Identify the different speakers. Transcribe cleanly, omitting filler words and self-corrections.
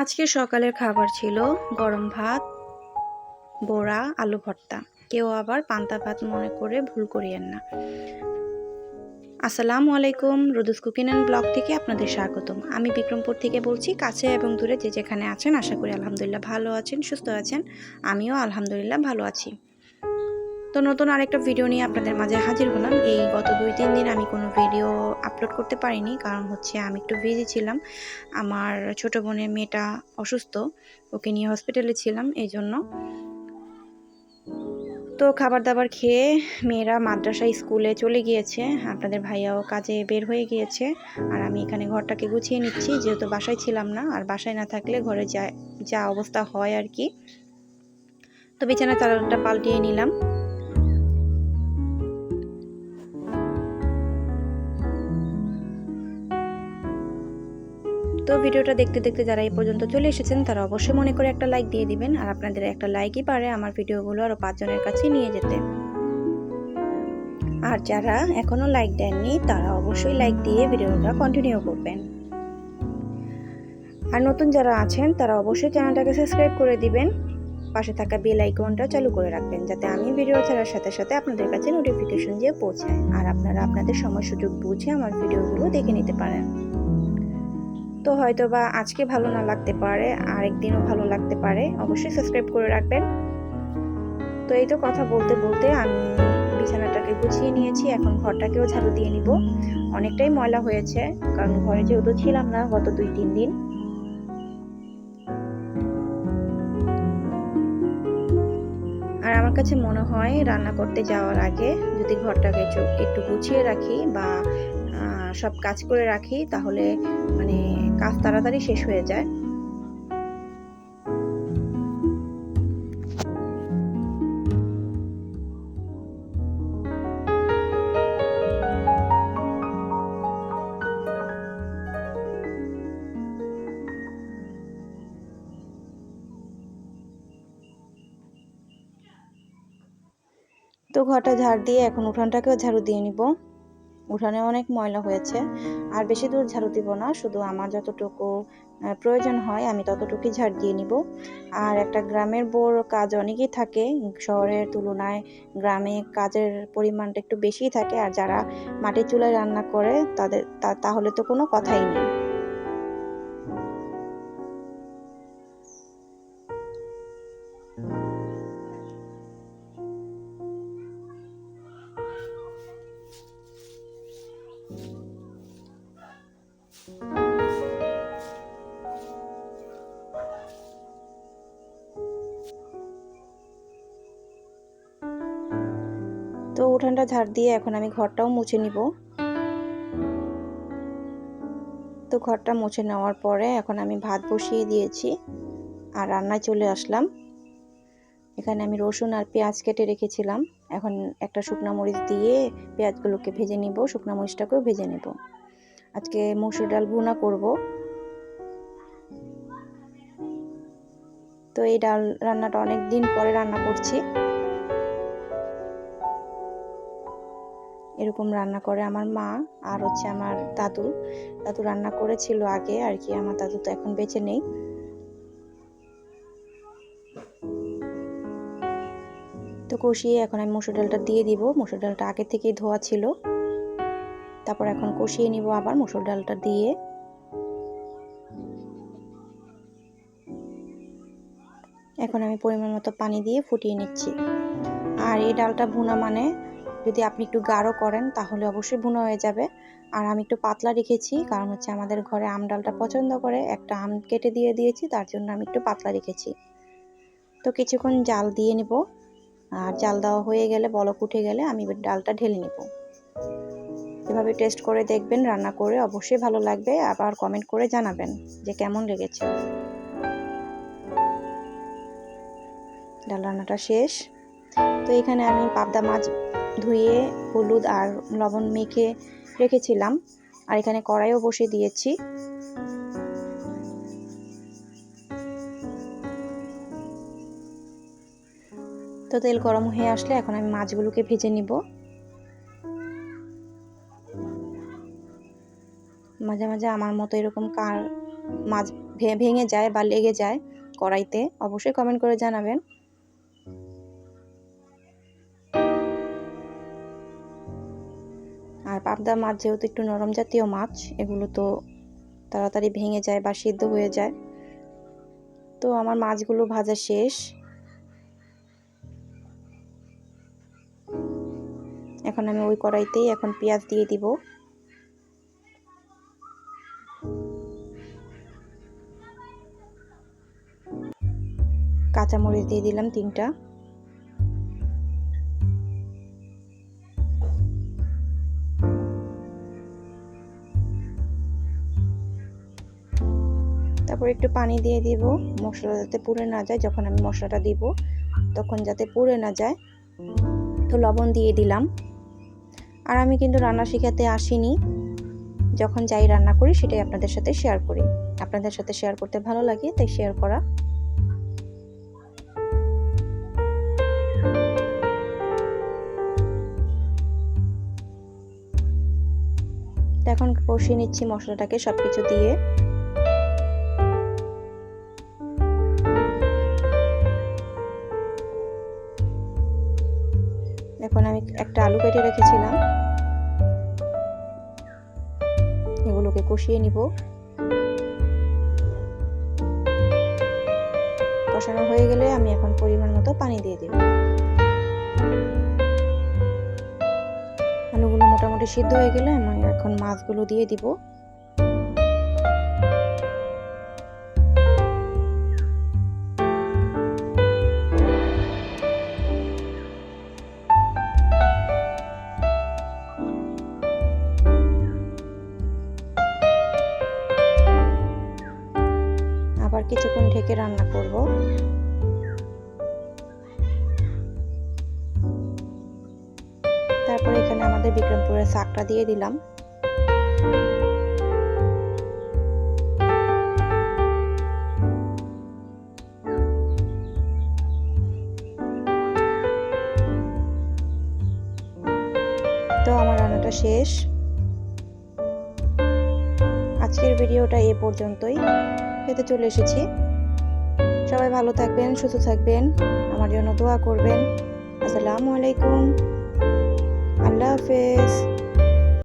Speaker 1: আজকে সকালের খাবার ছিল গরম ভাত, বড়া, আলু ভর্তা। কেউ আবার পান্তা ভাত মনে করে ভুল করিয়েন না। আসসালামু আলাইকুম, রুদুস কুকিং অ্যান্ড ব্লগ থেকে আপনাদের স্বাগতম। আমি বিক্রমপুর থেকে বলছি। কাছে এবং দূরে যে যেখানে আছেন আশা করি আলহামদুলিল্লাহ ভালো আছেন, সুস্থ আছেন। আমিও আলহামদুলিল্লাহ ভালো আছি। তো নতুন আরেকটা ভিডিও নিয়ে আপনাদের মাঝে হাজির হলাম। এই গত 2-3 দিন আমি কোনো ভিডিও আপলোড করতে পারিনি, কারণ হচ্ছে আমি একটু বিজি ছিলাম। আমার ছোট বোনের মেয়েটা অসুস্থ, ওকে নিয়ে হসপিটালে ছিলাম, এই জন্য। তো খাবার দাবার খেয়ে মেয়েরা মাদ্রাসা স্কুলে চলে গিয়েছে, আপনাদের ভাইয়াও কাজে বের হয়ে গিয়েছে। আর আমি এখানে ঘরটাকে গুছিয়ে নিচ্ছি, যেহেতু বাসায় ছিলাম না। আর বাসায় না থাকলে ঘরে যা অবস্থা হয় আর কি। তো বিছানার চাদরটা পাল্টিয়ে নিলাম। তো ভিডিওটা দেখতে দেখতে যারা এই পর্যন্ত চলে এসেছেন তারা অবশ্যই মনে করে একটা লাইক দিয়ে দিবেন। আর আপনাদের একটা লাইকই পারে আমার ভিডিওগুলো আরও 5 জনের কাছে নিয়ে যেতে। আর যারা এখনো লাইক দেননি তারা অবশ্যই লাইক দিয়ে ভিডিওটা কন্টিনিউ করবেন। আর নতুন যারা আছেন তারা অবশ্যই চ্যানেলটাকে সাবস্ক্রাইব করে দিবেন, পাশে থাকা বেল আইকনটা চালু করে রাখবেন, যাতে আমি ভিডিও ছাড়ার সাথে সাথে আপনাদের কাছে নোটিফিকেশন দিয়ে পৌঁছায়। আর আপনারা আপনাদের সময় সুযোগ বুঝে আমার ভিডিওগুলো দেখে নিতে পারেন। তো হয়তো বা আজকে ভালো না লাগতে পারে, আরেকদিনও ভালো লাগতে পারে, অবশ্যই সাবস্ক্রাইব করে রাখবেন। তো এই তো কথা বলতে বলতে আমি বিছানাটাকে গুছিয়ে নিয়েছি, এখন ঘরটাকেও ঝাড়ু দিয়ে নিব। অনেকটাই ময়লা হয়েছে, কারণ ঘরে যেহেতু ছিলাম না গত 2-3 দিন। আর আমার কাছে মনে হয় রান্না করতে যাওয়ার আগে যদি ঘরটাকে একটু গুছিয়ে রাখি বা সব কাজ করে রাখি, তাহলে মানে কাজ তাড়াতাড়ি শেষ হয়ে যায়। তো ঘরটা ঝাড় দিয়ে এখন উঠানটাকেও ঝাড়ু দিয়ে নিব। উঠানে অনেক ময়লা হয়েছে। আর বেশি দূর ঝাড়ু দিব না, শুধু আমার যতটুকু প্রয়োজন হয় আমি ততটুকুই ঝাড় দিয়ে নিব। আর একটা গ্রামের বউর কাজ অনেকই থাকে, শহরের তুলনায় গ্রামে কাজের পরিমাণটা একটু বেশিই থাকে। আর যারা মাটির চুলায় রান্না করে তাহলে তো কোনো কথাই নেই। তো উঠানটা ঝাড় দিয়ে এখন আমি ঘরটাও মুছে নিব। তো ঘরটা মুছে নেওয়ার পরে এখন আমি ভাত বসিয়ে দিয়েছি আর রান্নায় চলে আসলাম। এখানে আমি রসুন আর পেঁয়াজ কেটে রেখেছিলাম, এখন একটা শুকনো মরিচ দিয়ে পেঁয়াজগুলোকে ভেজে নিব, শুকনো মরিচটাকেও ভেজে নেব। আজকে মসুর ডাল ভুনা করব। তো এই ডাল রান্নাটা অনেক দিন পরে রান্না করছি। এরকম রান্না করে আমার মা আর হচ্ছে আমার দাদু রান্না করেছিল আগে আর কি। আমার দাদু তো এখন বেঁচে নেই। তো কষিয়ে এখন আমি মসুর ডালটা দিয়ে দিব। মসুর ডালটা আগে থেকেই ধোয়া ছিল। তারপর এখন কষিয়ে নিব আবার মসুর ডালটা দিয়ে। এখন আমি পরিমাণ মতো পানি দিয়ে ফুটিয়ে নিচ্ছি। আর এই ডালটা ভুনা মানে যদি আপনি একটু গাঢ় করেন তাহলে অবশ্যই ভুনা হয়ে যাবে। আর আমি একটু পাতলা রেখেছি, কারণ হচ্ছে আমাদের ঘরে আম ডালটা পছন্দ করে, একটা আম কেটে দিয়ে দিয়েছি, তার জন্য আমি একটু পাতলা রেখেছি। তো কিছুক্ষণ জাল দিয়ে নিব। আর জাল দেওয়া হয়ে গেলে, বলক উঠে গেলে আমি ডালটা ঢেলে নিব। এভাবে টেস্ট করে দেখবেন, রান্না করে অবশ্যই ভালো লাগবে। আবার কমেন্ট করে জানাবেন যে কেমন লেগেছে। ডাল রান্নাটা শেষ। তো এখানে আমি পাবদা মাছ ধুয়ে হলুদ আর লবণ মেখে রেখেছিলাম। আর এখানে কড়াইও বসিয়ে দিয়েছি। তো তেল গরম হয়ে আসলে এখন আমি মাছগুলোকে ভেজে নিব। মাঝে মাঝে আমার মতো এরকম কার মাছ ভেঙে যায় বা লেগে যায় কড়াইতে, অবশ্যই কমেন্ট করে জানাবেন। আর পাবদা মাছ যেহেতু একটু নরম জাতীয় মাছ, এগুলো তো তাড়াতাড়ি ভেঙে যায় বা সিদ্ধ হয়ে যায়। তো আমার মাছগুলো ভাজা শেষ। এখন আমি ওই কড়াইতেই এখন পেঁয়াজ দিয়ে দিব। কাঁচামরিচ দিয়ে দিলাম 3টা। তারপর একটু পানি দিয়ে দিব, মশলা যাতে পুড়ে না যায়। যখন আমি মশলাটা দিব তখন যাতে পুড়ে না যায়, তো লবণ দিয়ে দিলাম। আর আমি কিন্তু রান্না শেখাতে আসিনি, যখন যাই রান্না করি সেটাই আপনাদের সাথে শেয়ার করি। আপনাদের সাথে শেয়ার করতে ভালো লাগে, তাই শেয়ার করা। এখন কষিয়ে নিচ্ছি মশলাটাকে সবকিছু দিয়ে। এখন আমি একটা আলু কেটে রেখেছিলাম, এগুলোকে কষিয়ে নিব। কষানো হয়ে গেলে আমি এখন পরিমাণ মতো পানি দিয়ে দেব। আলুগুলো মোটামুটি সিদ্ধ হয়ে গেলে আমি এখন মাছগুলো দিয়ে দিব। আবার কিছুক্ষণ ঢেকে রান্না করব। তারপরে এখানে আমাদের বিক্রমপুরের শাকটা দিয়ে দিলাম। তো আমার রান্নাটা শেষ। আজকের ভিডিওটা এ পর্যন্তই, খেতে চলে এসেছি। সবাই ভালো থাকবেন, সুস্থ থাকবেন, আমার জন্য দোয়া করবেন। আসসালামু আলাইকুম, আল্লাহ হাফেজ।